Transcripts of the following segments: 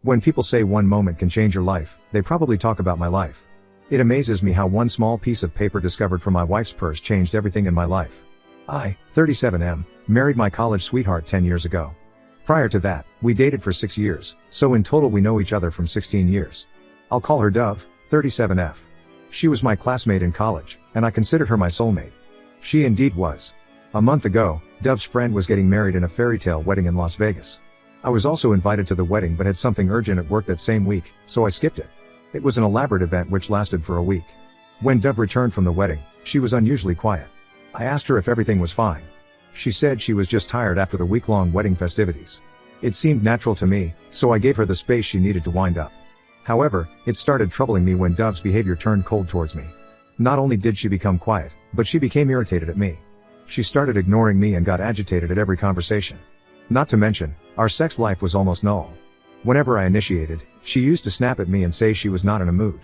When people say one moment can change your life, they probably talk about my life. It amazes me how one small piece of paper discovered from my wife's purse changed everything in my life. I, 37M, married my college sweetheart 10 years ago. Prior to that, we dated for 6 years, so in total we know each other from 16 years. I'll call her Dove, 37F. She was my classmate in college, and I considered her my soulmate. She indeed was. A month ago, Dove's friend was getting married in a fairy tale wedding in Las Vegas. I was also invited to the wedding but had something urgent at work that same week, so I skipped it. It was an elaborate event which lasted for a week. When Dove returned from the wedding, she was unusually quiet. I asked her if everything was fine. She said she was just tired after the week-long wedding festivities. It seemed natural to me, so I gave her the space she needed to wind up. However, it started troubling me when Dove's behavior turned cold towards me. Not only did she become quiet, but she became irritated at me. She started ignoring me and got agitated at every conversation. Not to mention, our sex life was almost null. Whenever I initiated, she used to snap at me and say she was not in a mood.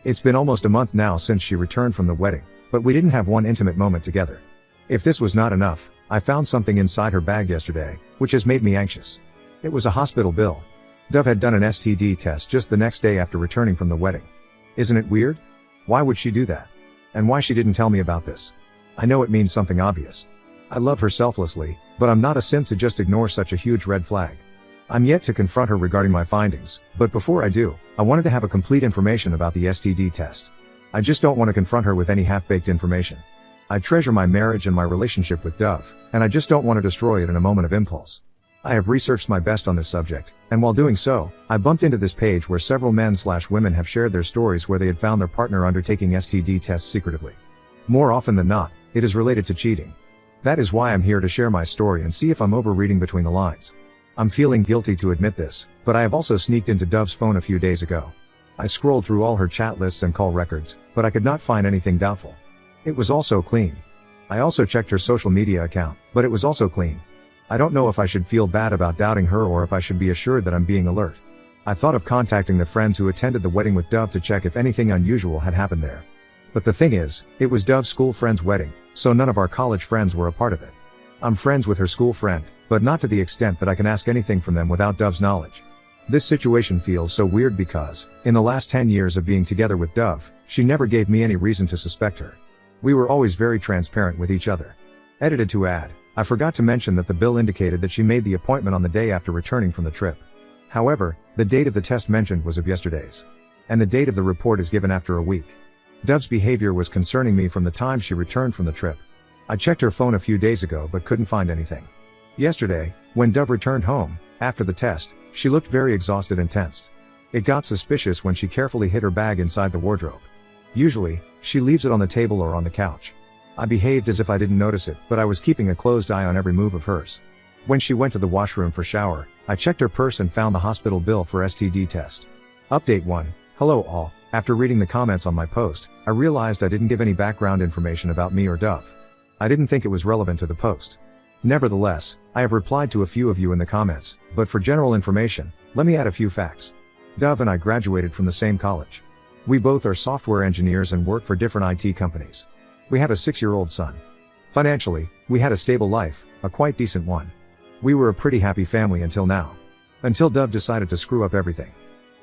It's been almost a month now since she returned from the wedding, but we didn't have one intimate moment together. If this was not enough, I found something inside her bag yesterday, which has made me anxious. It was a hospital bill. Dove had done an STD test just the next day after returning from the wedding. Isn't it weird? Why would she do that? And why she didn't tell me about this? I know it means something obvious. I love her selflessly, but I'm not a simp to just ignore such a huge red flag. I'm yet to confront her regarding my findings, but before I do, I wanted to have a complete information about the STD test. I just don't want to confront her with any half-baked information. I treasure my marriage and my relationship with Dove, and I just don't want to destroy it in a moment of impulse. I have researched my best on this subject, and while doing so, I bumped into this page where several men/women have shared their stories where they had found their partner undertaking STD tests secretively. More often than not, it is related to cheating. That is why I'm here to share my story and see if I'm overreading between the lines. I'm feeling guilty to admit this, but I have also sneaked into Dove's phone a few days ago. I scrolled through all her chat lists and call records, but I could not find anything doubtful. It was also clean. I also checked her social media account, but it was also clean. I don't know if I should feel bad about doubting her or if I should be assured that I'm being alert. I thought of contacting the friends who attended the wedding with Dove to check if anything unusual had happened there. But the thing is, it was Dove's school friend's wedding, so none of our college friends were a part of it. I'm friends with her school friend, but not to the extent that I can ask anything from them without Dove's knowledge. This situation feels so weird because, in the last 10 years of being together with Dove, she never gave me any reason to suspect her. We were always very transparent with each other. Edited to add, I forgot to mention that the bill indicated that she made the appointment on the day after returning from the trip. However, the date of the test mentioned was of yesterday's. And the date of the report is given after a week. Dove's behavior was concerning me from the time she returned from the trip. I checked her phone a few days ago but couldn't find anything. Yesterday, when Dove returned home, after the test, she looked very exhausted and tensed. It got suspicious when she carefully hid her bag inside the wardrobe. Usually, she leaves it on the table or on the couch. I behaved as if I didn't notice it, but I was keeping a closed eye on every move of hers. When she went to the washroom for shower, I checked her purse and found the hospital bill for STD test. Update 1. Hello all. After reading the comments on my post, I realized I didn't give any background information about me or Dove. I didn't think it was relevant to the post. Nevertheless, I have replied to a few of you in the comments, but for general information, let me add a few facts. Dove and I graduated from the same college. We both are software engineers and work for different IT companies. We have a 6-year-old son. Financially, we had a stable life, a quite decent one. We were a pretty happy family until now. Until Dove decided to screw up everything.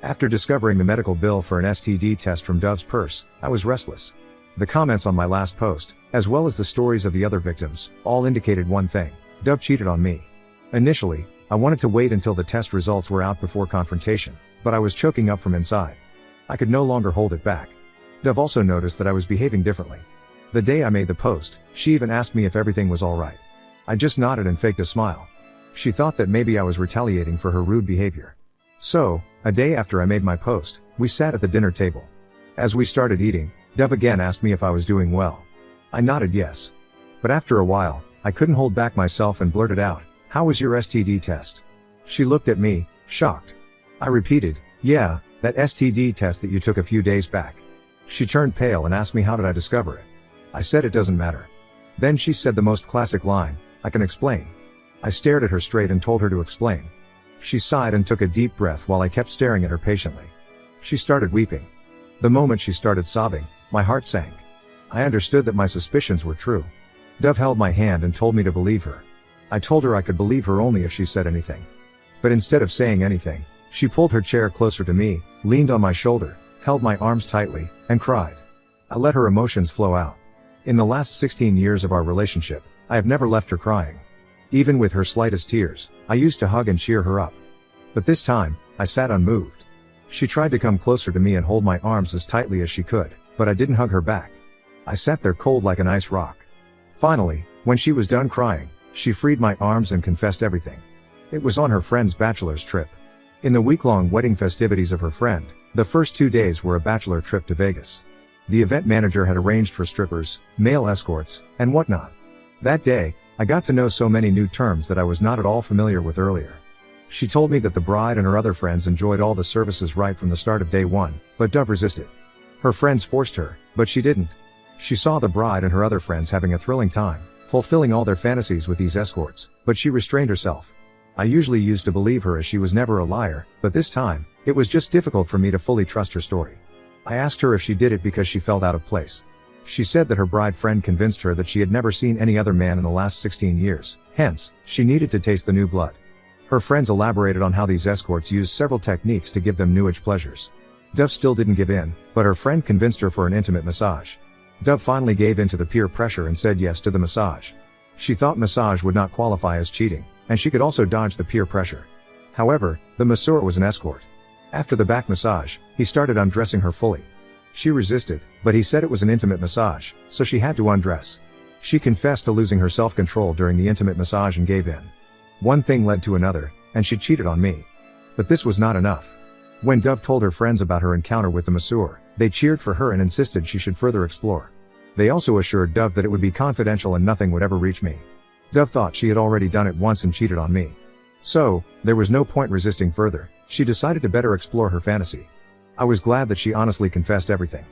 After discovering the medical bill for an STD test from Dove's purse, I was restless. The comments on my last post, as well as the stories of the other victims, all indicated one thing: Dove cheated on me. Initially, I wanted to wait until the test results were out before confrontation, but I was choking up from inside. I could no longer hold it back. Dove also noticed that I was behaving differently. The day I made the post, she even asked me if everything was alright. I just nodded and faked a smile. She thought that maybe I was retaliating for her rude behavior. So, a day after I made my post, we sat at the dinner table. As we started eating, Dove again asked me if I was doing well. I nodded yes. But after a while, I couldn't hold back myself and blurted out, "How was your STD test?" She looked at me, shocked. I repeated, "Yeah, that STD test that you took a few days back." She turned pale and asked me how did I discover it. I said it doesn't matter. Then she said the most classic line, "I can explain." I stared at her straight and told her to explain. She sighed and took a deep breath while I kept staring at her patiently. She started weeping. The moment she started sobbing, my heart sank. I understood that my suspicions were true. Dove held my hand and told me to believe her. I told her I could believe her only if she said anything. But instead of saying anything, She pulled her chair closer to me, leaned on my shoulder, held my arms tightly, and cried. I let her emotions flow out. In the last 16 years of our relationship, I have never left her crying. Even with her slightest tears, I used to hug and cheer her up. But this time, I sat unmoved. She tried to come closer to me and hold my arms as tightly as she could, but I didn't hug her back. I sat there cold like an ice rock. Finally, when she was done crying, she freed my arms and confessed everything. It was on her friend's bachelor's trip. In the week-long wedding festivities of her friend, the first 2 days were a bachelor trip to Vegas. The event manager had arranged for strippers, male escorts, and whatnot. That day, I got to know so many new terms that I was not at all familiar with earlier. She told me that the bride and her other friends enjoyed all the services right from the start of day one, but Dove resisted. Her friends forced her, but she didn't. She saw the bride and her other friends having a thrilling time, fulfilling all their fantasies with these escorts, but she restrained herself. I usually used to believe her as she was never a liar, but this time, it was just difficult for me to fully trust her story. I asked her if she did it because she felt out of place. She said that her bride friend convinced her that she had never seen any other man in the last 16 years, hence, she needed to taste the new blood. Her friends elaborated on how these escorts used several techniques to give them new age pleasures. Dove still didn't give in, but her friend convinced her for an intimate massage. Dove finally gave in to the peer pressure and said yes to the massage. She thought massage would not qualify as cheating, and she could also dodge the peer pressure. However, the masseur was an escort. After the back massage, he started undressing her fully. She resisted, but he said it was an intimate massage, so she had to undress. She confessed to losing her self-control during the intimate massage and gave in. One thing led to another, and she cheated on me. But this was not enough. When Dove told her friends about her encounter with the masseur, they cheered for her and insisted she should further explore. They also assured Dove that it would be confidential and nothing would ever reach me. Dove thought she had already done it once and cheated on me. So, there was no point resisting further. She decided to better explore her fantasy. I was glad that she honestly confessed everything.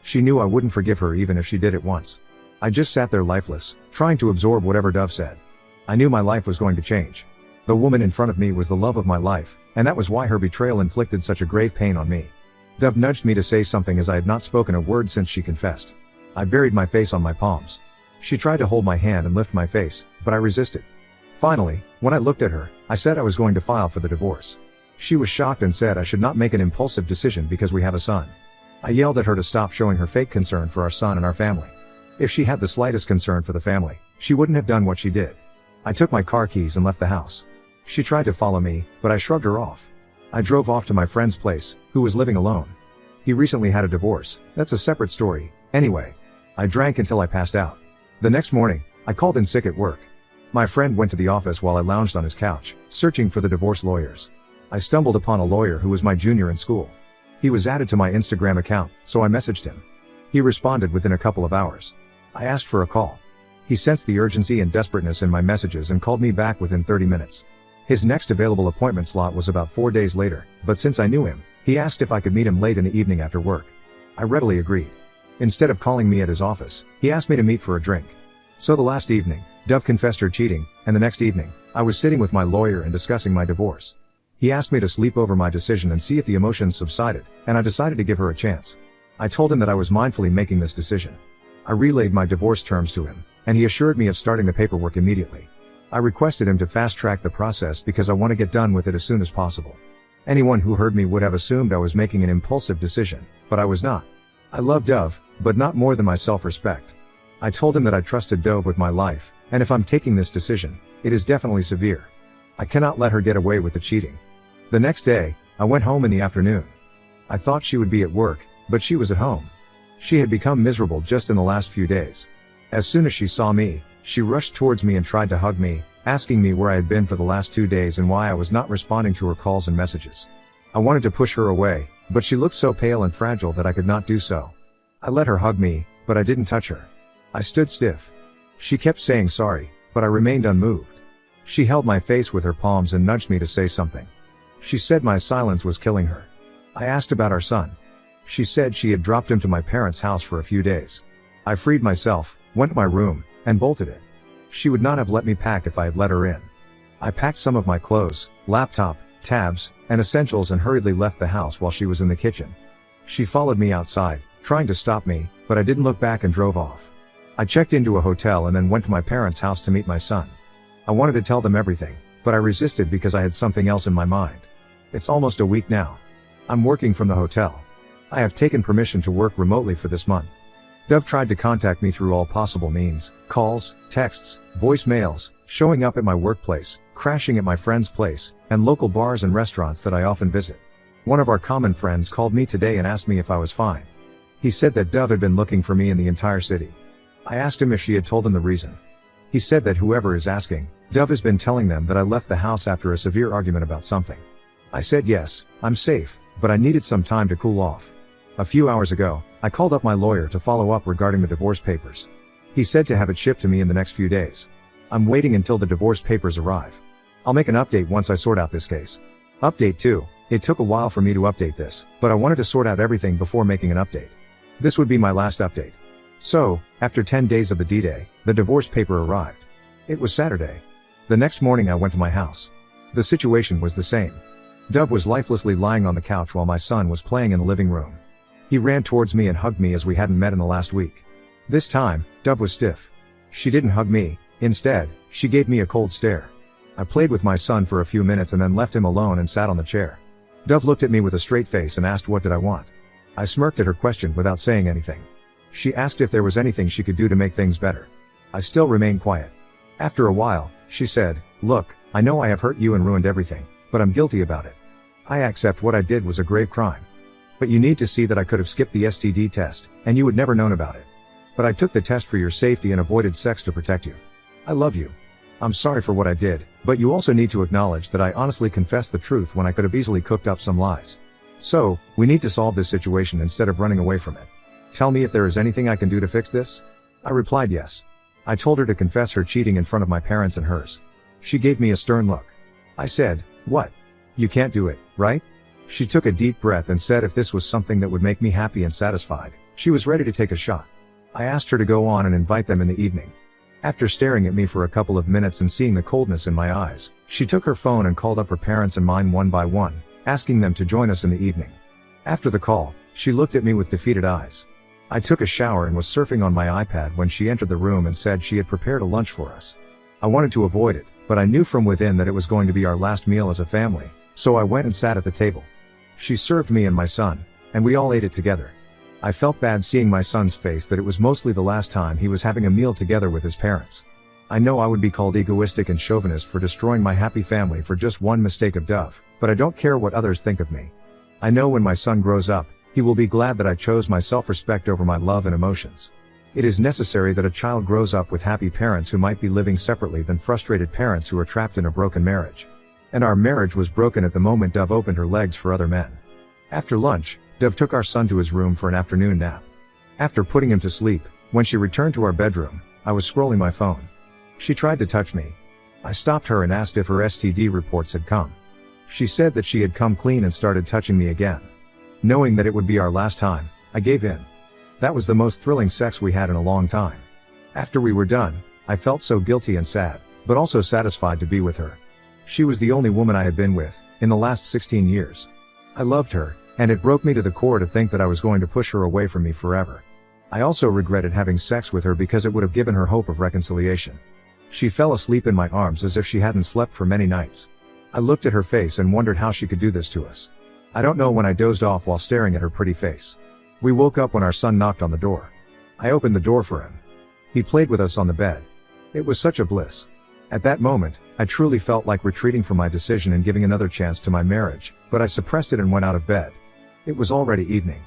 She knew I wouldn't forgive her even if she did it once. I just sat there lifeless, trying to absorb whatever Dove said. I knew my life was going to change. The woman in front of me was the love of my life, and that was why her betrayal inflicted such a grave pain on me. Dove nudged me to say something as I had not spoken a word since she confessed. I buried my face on my palms. She tried to hold my hand and lift my face, but I resisted. Finally, when I looked at her, I said I was going to file for the divorce. She was shocked and said I should not make an impulsive decision because we have a son. I yelled at her to stop showing her fake concern for our son and our family. If she had the slightest concern for the family, she wouldn't have done what she did. I took my car keys and left the house. She tried to follow me, but I shrugged her off. I drove off to my friend's place, who was living alone. He recently had a divorce. That's a separate story. Anyway, I drank until I passed out. The next morning, I called in sick at work. My friend went to the office while I lounged on his couch, searching for the divorce lawyers. I stumbled upon a lawyer who was my junior in school. He was added to my Instagram account, so I messaged him. He responded within a couple of hours. I asked for a call. He sensed the urgency and desperateness in my messages and called me back within 30 minutes. His next available appointment slot was about 4 days later, but since I knew him, he asked if I could meet him late in the evening after work. I readily agreed. Instead of calling me at his office, he asked me to meet for a drink. So the last evening, Dove confessed her cheating, and the next evening, I was sitting with my lawyer and discussing my divorce. He asked me to sleep over my decision and see if the emotions subsided, and I decided to give her a chance. I told him that I was mindfully making this decision. I relayed my divorce terms to him, and he assured me of starting the paperwork immediately. I requested him to fast-track the process because I want to get done with it as soon as possible. Anyone who heard me would have assumed I was making an impulsive decision, but I was not. I love Dove, but not more than my self-respect. I told him that I trusted Dove with my life, and if I'm taking this decision, it is definitely severe. I cannot let her get away with the cheating. The next day, I went home in the afternoon. I thought she would be at work, but she was at home. She had become miserable just in the last few days. As soon as she saw me, she rushed towards me and tried to hug me, asking me where I had been for the last 2 days and why I was not responding to her calls and messages. I wanted to push her away, but she looked so pale and fragile that I could not do so. I let her hug me, but I didn't touch her. I stood stiff. She kept saying sorry, but I remained unmoved. She held my face with her palms and nudged me to say something. She said my silence was killing her. I asked about our son. She said she had dropped him to my parents' house for a few days. I freed myself, went to my room, and bolted it. She would not have let me pack if I had let her in. I packed some of my clothes, laptop, tabs, and essentials and hurriedly left the house while she was in the kitchen. She followed me outside, trying to stop me, but I didn't look back and drove off. I checked into a hotel and then went to my parents' house to meet my son. I wanted to tell them everything, but I resisted because I had something else in my mind. It's almost a week now. I'm working from the hotel. I have taken permission to work remotely for this month. Dove tried to contact me through all possible means: calls, texts, voicemails, showing up at my workplace, crashing at my friend's place, and local bars and restaurants that I often visit. One of our common friends called me today and asked me if I was fine. He said that Dove had been looking for me in the entire city. I asked him if she had told him the reason. He said that whoever is asking, Dove has been telling them that I left the house after a severe argument about something. I said yes, I'm safe, but I needed some time to cool off. A few hours ago, I called up my lawyer to follow up regarding the divorce papers. He said to have it shipped to me in the next few days. I'm waiting until the divorce papers arrive. I'll make an update once I sort out this case. Update 2. It took a while for me to update this, but I wanted to sort out everything before making an update. This would be my last update. So, after 10 days of the D-Day, the divorce paper arrived. It was Saturday. The next morning I went to my house. The situation was the same. Dove was lifelessly lying on the couch while my son was playing in the living room. He ran towards me and hugged me as we hadn't met in the last week. This time, Dove was stiff. She didn't hug me. Instead, she gave me a cold stare. I played with my son for a few minutes and then left him alone and sat on the chair. Dove looked at me with a straight face and asked what did I want. I smirked at her question without saying anything. She asked if there was anything she could do to make things better. I still remained quiet. After a while, she said, "Look, I know I have hurt you and ruined everything, but I'm guilty about it. I accept what I did was a grave crime. But you need to see that I could have skipped the STD test, and you would never known about it. But I took the test for your safety and avoided sex to protect you. I love you. I'm sorry for what I did, but you also need to acknowledge that I honestly confessed the truth when I could have easily cooked up some lies. So, we need to solve this situation instead of running away from it. Tell me if there is anything I can do to fix this?" I replied yes. I told her to confess her cheating in front of my parents and hers. She gave me a stern look. I said, "What? You can't do it, right?" She took a deep breath and said if this was something that would make me happy and satisfied, she was ready to take a shot. I asked her to go on and invite them in the evening. After staring at me for a couple of minutes and seeing the coldness in my eyes, she took her phone and called up her parents and mine one by one, asking them to join us in the evening. After the call, she looked at me with defeated eyes. I took a shower and was surfing on my iPad when she entered the room and said she had prepared a lunch for us. I wanted to avoid it, but I knew from within that it was going to be our last meal as a family, so I went and sat at the table. She served me and my son, and we all ate it together. I felt bad seeing my son's face that it was mostly the last time he was having a meal together with his parents. I know I would be called egoistic and chauvinist for destroying my happy family for just one mistake of Dove, but I don't care what others think of me. I know when my son grows up, he will be glad that I chose my self-respect over my love and emotions. It is necessary that a child grows up with happy parents who might be living separately than frustrated parents who are trapped in a broken marriage. And our marriage was broken at the moment Dove opened her legs for other men. After lunch, Dove took our son to his room for an afternoon nap. After putting him to sleep, when she returned to our bedroom, I was scrolling my phone. She tried to touch me. I stopped her and asked if her STD reports had come. She said that she had come clean and started touching me again. Knowing that it would be our last time, I gave in. That was the most thrilling sex we had in a long time. After we were done, I felt so guilty and sad, but also satisfied to be with her. She was the only woman I had been with, in the last 16 years. I loved her, and it broke me to the core to think that I was going to push her away from me forever. I also regretted having sex with her because it would have given her hope of reconciliation. She fell asleep in my arms as if she hadn't slept for many nights. I looked at her face and wondered how she could do this to us. I don't know when I dozed off while staring at her pretty face. We woke up when our son knocked on the door. I opened the door for him. He played with us on the bed. It was such a bliss. At that moment, I truly felt like retreating from my decision and giving another chance to my marriage, but I suppressed it and went out of bed. It was already evening.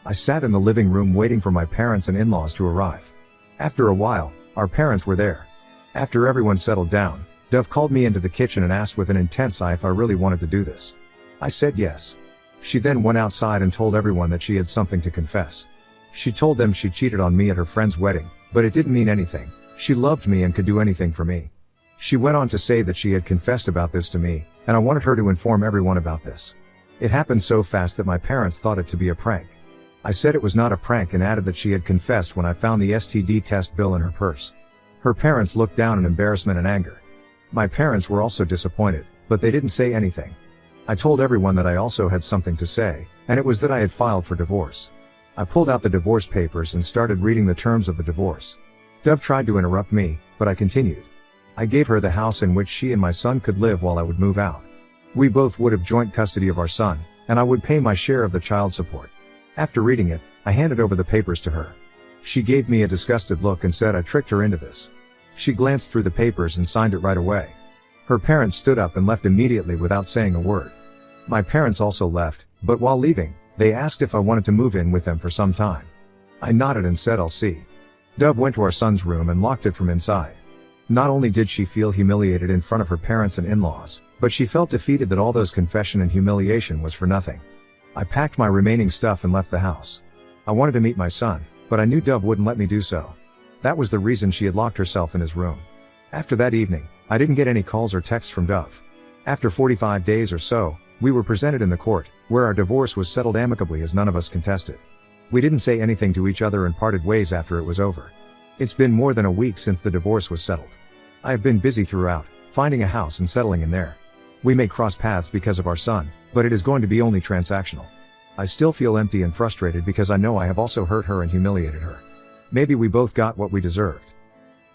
I sat in the living room waiting for my parents and in-laws to arrive. After a while, our parents were there. After everyone settled down, Dove called me into the kitchen and asked with an intense eye if I really wanted to do this. I said yes. She then went outside and told everyone that she had something to confess. She told them she cheated on me at her friend's wedding, but it didn't mean anything. She loved me and could do anything for me. She went on to say that she had confessed about this to me, and I wanted her to inform everyone about this. It happened so fast that my parents thought it to be a prank. I said it was not a prank and added that she had confessed when I found the STD test bill in her purse. Her parents looked down in embarrassment and anger. My parents were also disappointed, but they didn't say anything. I told everyone that I also had something to say, and it was that I had filed for divorce. I pulled out the divorce papers and started reading the terms of the divorce. Dove tried to interrupt me, but I continued. I gave her the house in which she and my son could live while I would move out. We both would have joint custody of our son, and I would pay my share of the child support. After reading it, I handed over the papers to her. She gave me a disgusted look and said I tricked her into this. She glanced through the papers and signed it right away. Her parents stood up and left immediately without saying a word. My parents also left, but while leaving, they asked if I wanted to move in with them for some time. I nodded and said I'll see. Dove went to our son's room and locked it from inside. Not only did she feel humiliated in front of her parents and in-laws, but she felt defeated that all those confession and humiliation was for nothing. I packed my remaining stuff and left the house. I wanted to meet my son, but I knew Dove wouldn't let me do so. That was the reason she had locked herself in his room. After that evening, I didn't get any calls or texts from Dove. After 45 days or so, we were presented in the court, where our divorce was settled amicably as none of us contested. We didn't say anything to each other and parted ways after it was over. It's been more than a week since the divorce was settled. I have been busy throughout, finding a house and settling in there. We may cross paths because of our son, but it is going to be only transactional. I still feel empty and frustrated because I know I have also hurt her and humiliated her. Maybe we both got what we deserved.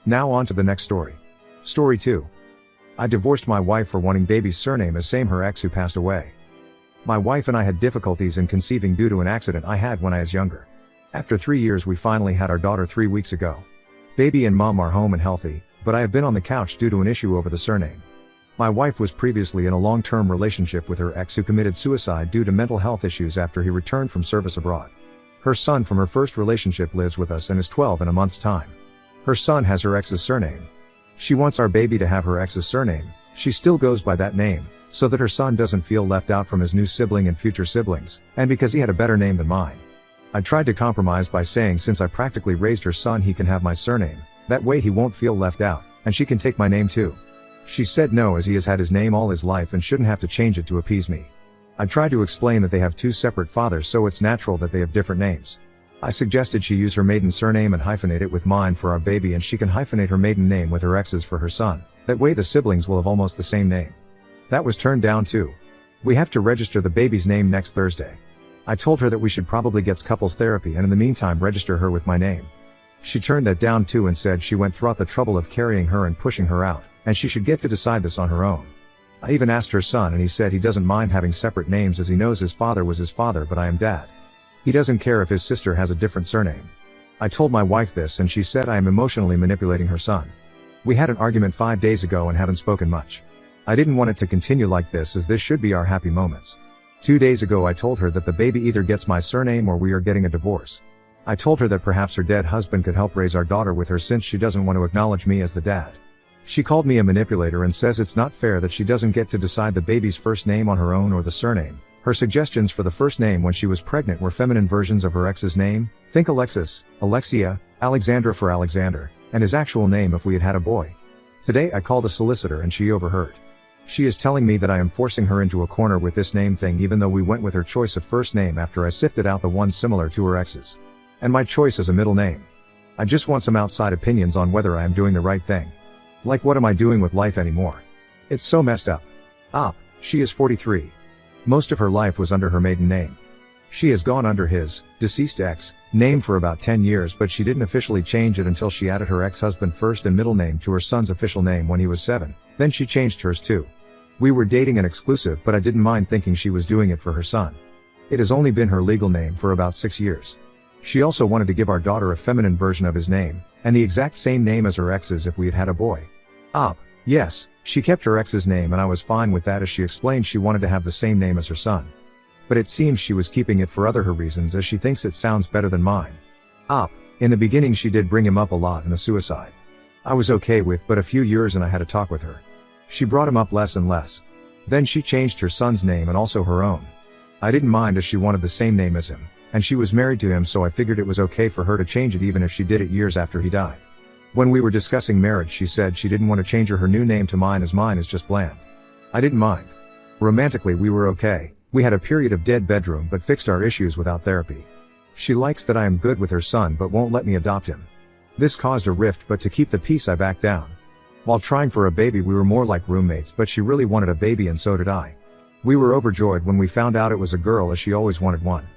Now on to the next story. Story 2. I divorced my wife for wanting baby's surname as same her ex who passed away. My wife and I had difficulties in conceiving due to an accident I had when I was younger. After 3 years we finally had our daughter 3 weeks ago. Baby and mom are home and healthy, but I have been on the couch due to an issue over the surname. My wife was previously in a long-term relationship with her ex who committed suicide due to mental health issues after he returned from service abroad. Her son from her first relationship lives with us and is 12 in a month's time. Her son has her ex's surname. She wants our baby to have her ex's surname. She still goes by that name, so that her son doesn't feel left out from his new sibling and future siblings, and because he had a better name than mine. I tried to compromise by saying since I practically raised her son he can have my surname, that way he won't feel left out, and she can take my name too. She said no as he has had his name all his life and shouldn't have to change it to appease me. I tried to explain that they have 2 separate fathers so it's natural that they have different names. I suggested she use her maiden surname and hyphenate it with mine for our baby and she can hyphenate her maiden name with her ex's for her son, that way the siblings will have almost the same name. That was turned down too. We have to register the baby's name next Thursday. I told her that we should probably get couples therapy and in the meantime register her with my name. She turned that down too and said she went through the trouble of carrying her and pushing her out, and she should get to decide this on her own. I even asked her son and he said he doesn't mind having separate names as he knows his father was his father but I am dad. He doesn't care if his sister has a different surname. I told my wife this and she said I am emotionally manipulating her son. We had an argument 5 days ago and haven't spoken much. I didn't want it to continue like this as this should be our happy moments. 2 days ago I told her that the baby either gets my surname or we are getting a divorce. I told her that perhaps her dead husband could help raise our daughter with her since she doesn't want to acknowledge me as the dad. She called me a manipulator and says it's not fair that she doesn't get to decide the baby's first name on her own or the surname. Her suggestions for the first name when she was pregnant were feminine versions of her ex's name, think Alexis, Alexia, Alexandra for Alexander, and his actual name if we had had a boy. Today I called a solicitor and she overheard. She is telling me that I am forcing her into a corner with this name thing even though we went with her choice of first name after I sifted out the one similar to her ex's. And my choice is a middle name. I just want some outside opinions on whether I am doing the right thing. Like what am I doing with life anymore? It's so messed up. She is 43. Most of her life was under her maiden name. She has gone under his, deceased ex, name for about 10 years but she didn't officially change it until she added her ex-husband first and middle name to her son's official name when he was 7, then she changed hers too. We were dating and exclusive but I didn't mind thinking she was doing it for her son. It has only been her legal name for about 6 years. She also wanted to give our daughter a feminine version of his name, and the exact same name as her ex's if we had had a boy. Yes, she kept her ex's name and I was fine with that as she explained she wanted to have the same name as her son. But it seems she was keeping it for other her reasons as she thinks it sounds better than mine. In the beginning she did bring him up a lot in the suicide. I was okay with but a few years and I had a talk with her. She brought him up less and less. Then she changed her son's name and also her own. I didn't mind as she wanted the same name as him, and she was married to him so I figured it was okay for her to change it even if she did it years after he died. When we were discussing marriage she said she didn't want to change her new name to mine as mine is just bland. I didn't mind. Romantically we were okay, we had a period of dead bedroom but fixed our issues without therapy. She likes that I am good with her son but won't let me adopt him. This caused a rift but to keep the peace I backed down. While trying for a baby we were more like roommates but she really wanted a baby and so did I. We were overjoyed when we found out it was a girl as she always wanted one.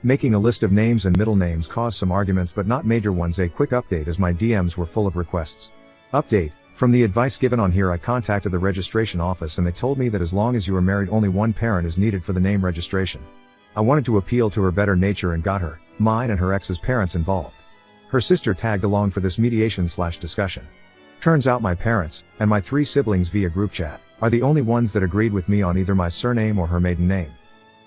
Making a list of names and middle names caused some arguments but not major ones. A quick update as my DMs were full of requests. Update, From the advice given on here, I contacted the registration office and they told me that as long as you are married, only one parent is needed for the name registration. I wanted to appeal to her better nature and got her, mine and her ex's parents involved. Her sister tagged along for this mediation/discussion. Turns out my parents, and my 3 siblings via group chat, are the only ones that agreed with me on either my surname or her maiden name.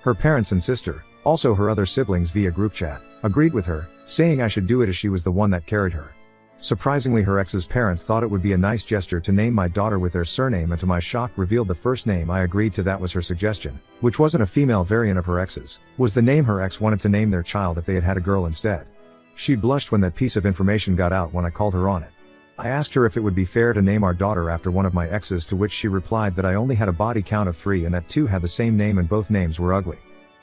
Her parents and sister, also her other siblings via group chat, agreed with her, saying I should do it as she was the one that carried her. Surprisingly, her ex's parents thought it would be a nice gesture to name my daughter with their surname, and to my shock revealed the first name I agreed to that was her suggestion, which wasn't a female variant of her ex's, was the name her ex wanted to name their child if they had had a girl instead. She blushed when that piece of information got out when I called her on it. I asked her if it would be fair to name our daughter after one of my exes, to which she replied that I only had a body count of 3 and that 2 had the same name and both names were ugly.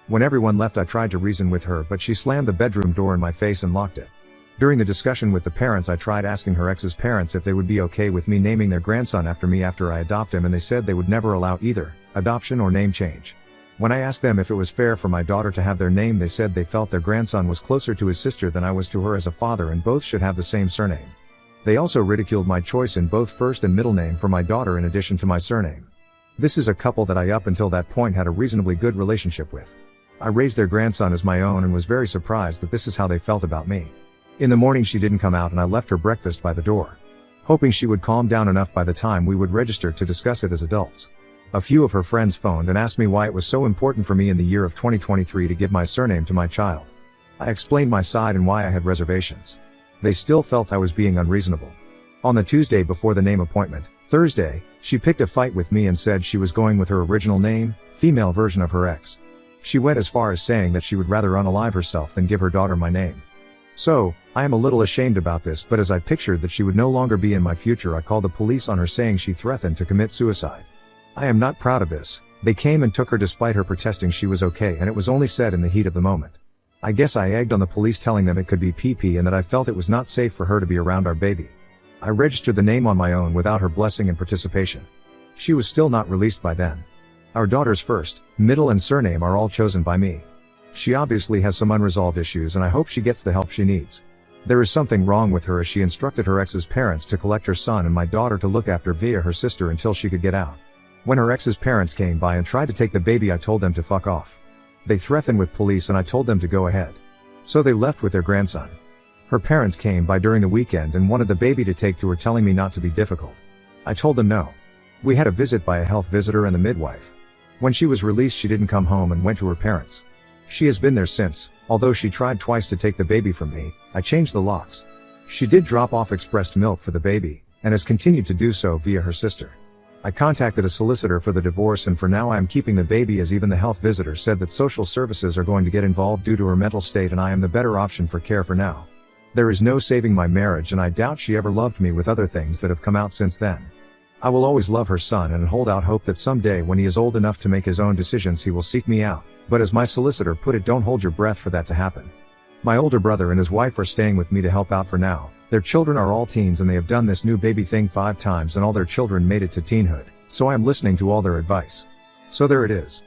When everyone left, I tried to reason with her, but she slammed the bedroom door in my face and locked it. During the discussion with the parents, I tried asking her ex's parents if they would be okay with me naming their grandson after me after I adopt him, and they said they would never allow either adoption or name change. When I asked them if it was fair for my daughter to have their name, they said they felt their grandson was closer to his sister than I was to her as a father, and both should have the same surname. They also ridiculed my choice in both first and middle name for my daughter in addition to my surname. This is a couple that I up until that point had a reasonably good relationship with. I raised their grandson as my own and was very surprised that this is how they felt about me. In the morning she didn't come out and I left her breakfast by the door, hoping she would calm down enough by the time we would register to discuss it as adults. A few of her friends phoned and asked me why it was so important for me in the year of 2023 to give my surname to my child. I explained my side and why I had reservations. They still felt I was being unreasonable. On the Tuesday before the name appointment, Thursday, she picked a fight with me and said she was going with her original name, female version of her ex. She went as far as saying that she would rather unalive herself than give her daughter my name. So, I am a little ashamed about this, but as I pictured that she would no longer be in my future, I called the police on her, saying she threatened to commit suicide. I am not proud of this. They came and took her despite her protesting she was okay, and it was only said in the heat of the moment. I guess I egged on the police, telling them it could be PP and that I felt it was not safe for her to be around our baby. I registered the name on my own without her blessing and participation. She was still not released by then. Our daughter's first, middle and surname are all chosen by me. She obviously has some unresolved issues and I hope she gets the help she needs. There is something wrong with her, as she instructed her ex's parents to collect her son and my daughter to look after via her sister until she could get out. When her ex's parents came by and tried to take the baby, I told them to fuck off. They threatened with police and I told them to go ahead. So they left with their grandson. Her parents came by during the weekend and wanted the baby to take to her, telling me not to be difficult. I told them no. We had a visit by a health visitor and the midwife. When she was released, she didn't come home and went to her parents. She has been there since. Although she tried twice to take the baby from me, I changed the locks. She did drop off expressed milk for the baby, and has continued to do so via her sister. I contacted a solicitor for the divorce, and for now I am keeping the baby, as even the health visitor said that social services are going to get involved due to her mental state, and I am the better option for care for now. There is no saving my marriage, and I doubt she ever loved me with other things that have come out since then. I will always love her son and hold out hope that someday when he is old enough to make his own decisions he will seek me out. But as my solicitor put it, don't hold your breath for that to happen. My older brother and his wife are staying with me to help out for now. Their children are all teens and they have done this new baby thing 5 times and all their children made it to teenhood, so I am listening to all their advice. So there it is.